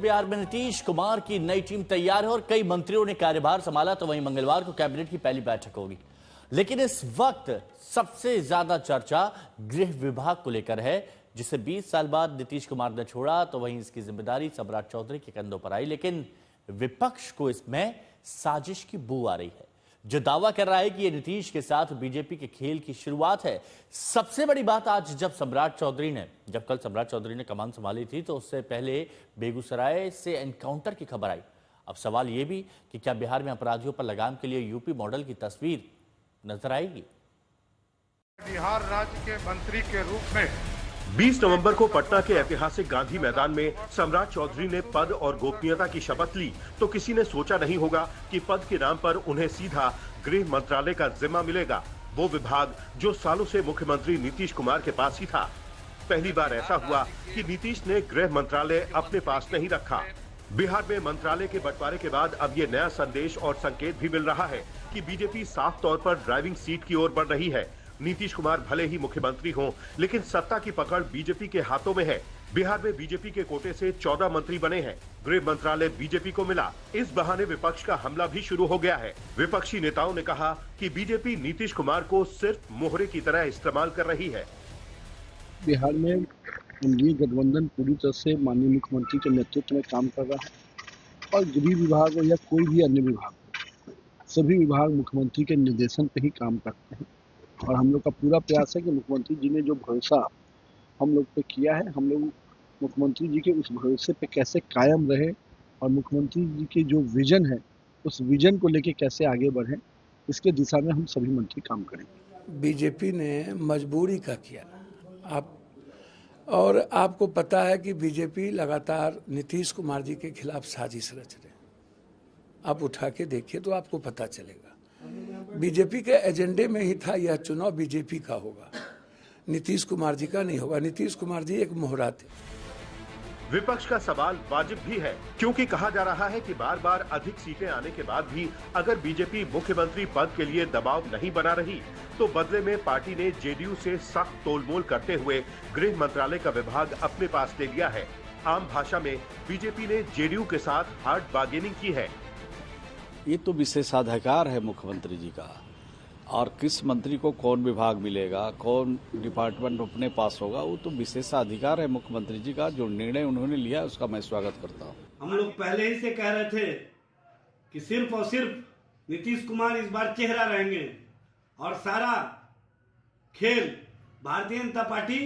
बिहार में नीतीश कुमार की नई टीम तैयार है और कई मंत्रियों ने कार्यभार संभाला, तो वहीं मंगलवार को कैबिनेट की पहली बैठक होगी। लेकिन इस वक्त सबसे ज्यादा चर्चा गृह विभाग को लेकर है, जिसे 20 साल बाद नीतीश कुमार ने छोड़ा, तो वहीं इसकी जिम्मेदारी सम्राट चौधरी के कंधों पर आई। लेकिन विपक्ष को इसमें साजिश की बू आ रही है, जो दावा कर रहा है कि ये नीतीश के साथ बीजेपी के खेल की शुरुआत है। सबसे बड़ी बात, आज जब कल सम्राट चौधरी ने कमान संभाली थी, तो उससे पहले बेगूसराय से एनकाउंटर की खबर आई। अब सवाल यह भी कि क्या बिहार में अपराधियों पर लगाम के लिए यूपी मॉडल की तस्वीर नजर आएगी। बिहार राज्य के मंत्री के रूप में 20 नवंबर को पटना के ऐतिहासिक गांधी मैदान में सम्राट चौधरी ने पद और गोपनीयता की शपथ ली, तो किसी ने सोचा नहीं होगा कि पद के नाम पर उन्हें सीधा गृह मंत्रालय का जिम्मा मिलेगा, वो विभाग जो सालों से मुख्यमंत्री नीतीश कुमार के पास ही था। पहली बार ऐसा हुआ कि नीतीश ने गृह मंत्रालय अपने पास नहीं रखा। बिहार में मंत्रालय के बंटवारे के बाद अब ये नया संदेश और संकेत भी मिल रहा है कि बीजेपी साफ तौर पर ड्राइविंग सीट की ओर बढ़ रही है। नीतीश कुमार भले ही मुख्यमंत्री हों, लेकिन सत्ता की पकड़ बीजेपी के हाथों में है। बिहार में बीजेपी के कोटे से 14 मंत्री बने हैं। गृह मंत्रालय बीजेपी को मिला। इस बहाने विपक्ष का हमला भी शुरू हो गया है। विपक्षी नेताओं ने कहा कि बीजेपी नीतीश कुमार को सिर्फ मोहरे की तरह इस्तेमाल कर रही है। बिहार में एनडीए गठबंधन पूरी तरह से माननीय मुख्यमंत्री के नेतृत्व में काम कर रहा है और गृह विभाग हो या कोई भी अन्य विभाग हो, सभी विभाग मुख्यमंत्री के निर्देशन पे ही काम करते हैं। और हम लोग का पूरा प्रयास है कि मुख्यमंत्री जी ने जो भरोसा हम लोग पे किया है, हम लोग मुख्यमंत्री जी के उस भरोसे पे कैसे कायम रहे और मुख्यमंत्री जी के जो विजन है, उस विजन को लेके कैसे आगे बढ़े, इसके दिशा में हम सभी मंत्री काम करेंगे। बीजेपी ने मजबूरी का किया और आपको पता है कि बीजेपी लगातार नीतीश कुमार जी के खिलाफ साजिश रच रहे। आप उठा के देखिए तो आपको पता चलेगा। बीजेपी के एजेंडे में ही था यह चुनाव बीजेपी का होगा, नीतीश कुमार जी का नहीं होगा। नीतीश कुमार जी एक मोहरा थे। विपक्ष का सवाल वाजिब भी है, क्योंकि कहा जा रहा है कि बार बार अधिक सीटें आने के बाद भी अगर बीजेपी मुख्यमंत्री पद के लिए दबाव नहीं बना रही, तो बदले में पार्टी ने जेडीयू से सख्त तोलमोल करते हुए गृह मंत्रालय का विभाग अपने पास ले लिया है। आम भाषा में बीजेपी ने जेडीयू के साथ हार्ड बार्गेनिंग की है। ये तो विशेषाधिकार है मुख्यमंत्री जी का, और किस मंत्री को कौन विभाग मिलेगा, कौन डिपार्टमेंट अपने पास होगा, वो तो विशेषाधिकार है मुख्यमंत्री जी का। जो निर्णय उन्होंने लिया उसका मैं स्वागत करता हूँ। हम लोग पहले ही से कह रहे थे कि सिर्फ और सिर्फ नीतीश कुमार इस बार चेहरा रहेंगे और सारा खेल भारतीय जनता पार्टी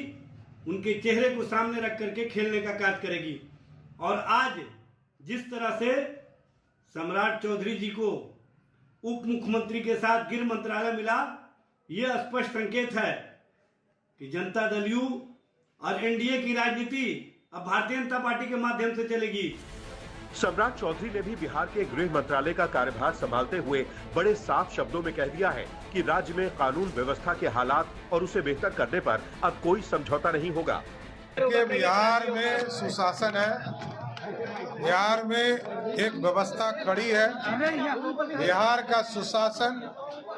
उनके चेहरे को सामने रख करके खेलने का कार्य करेगी। और आज जिस तरह से सम्राट चौधरी जी को उप मुख्यमंत्री के साथ गृह मंत्रालय मिला, यह स्पष्ट संकेत है कि जनता दल यू और एनडीए की राजनीति अब भारतीय जनता पार्टी के माध्यम से चलेगी। सम्राट चौधरी ने भी बिहार के गृह मंत्रालय का कार्यभार संभालते हुए बड़े साफ शब्दों में कह दिया है कि राज्य में कानून व्यवस्था के हालात और उसे बेहतर करने पर अब कोई समझौता नहीं होगा। बिहार में सुशासन है, बिहार में एक व्यवस्था कड़ी है। बिहार का सुशासन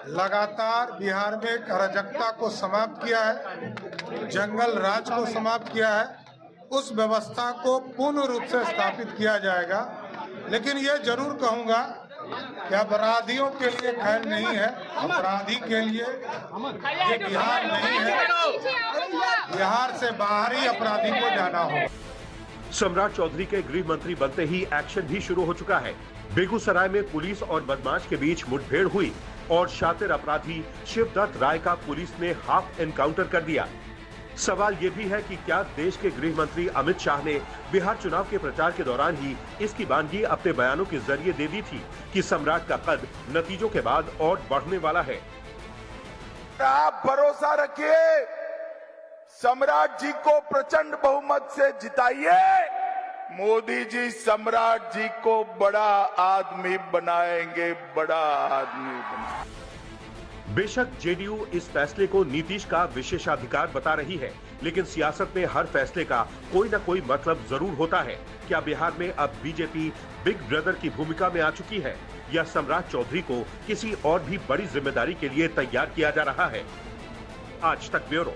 लगातार बिहार में अराजकता को समाप्त किया है, जंगल राज को समाप्त किया है। उस व्यवस्था को पूर्ण रूप से स्थापित किया जाएगा। लेकिन ये जरूर कहूंगा कि अपराधियों के लिए खैर नहीं है, अपराधी के लिए ये बिहार नहीं है। बिहार से बाहर ही अपराधी को जाना हो। सम्राट चौधरी के गृह मंत्री बनते ही एक्शन भी शुरू हो चुका है। बेगूसराय में पुलिस और बदमाश के बीच मुठभेड़ हुई और शातिर अपराधी शिवदत्त राय का पुलिस ने हाफ एनकाउंटर कर दिया। सवाल ये भी है कि क्या देश के गृह मंत्री अमित शाह ने बिहार चुनाव के प्रचार के दौरान ही इसकी बानगी अपने बयानों के जरिए दे दी थी कि सम्राट का कद नतीजों के बाद और बढ़ने वाला है। आप भरोसा रखिए, सम्राट जी को प्रचंड बहुमत से जिताइए। मोदी जी सम्राट जी को बड़ा आदमी बनाएंगे, बड़ा आदमी बनाएंगे। बेशक जेडीयू इस फैसले को नीतीश का विशेषाधिकार बता रही है, लेकिन सियासत में हर फैसले का कोई न कोई मतलब जरूर होता है। क्या बिहार में अब बीजेपी बिग ब्रदर की भूमिका में आ चुकी है, या सम्राट चौधरी को किसी और भी बड़ी जिम्मेदारी के लिए तैयार किया जा रहा है? आज तक ब्यूरो।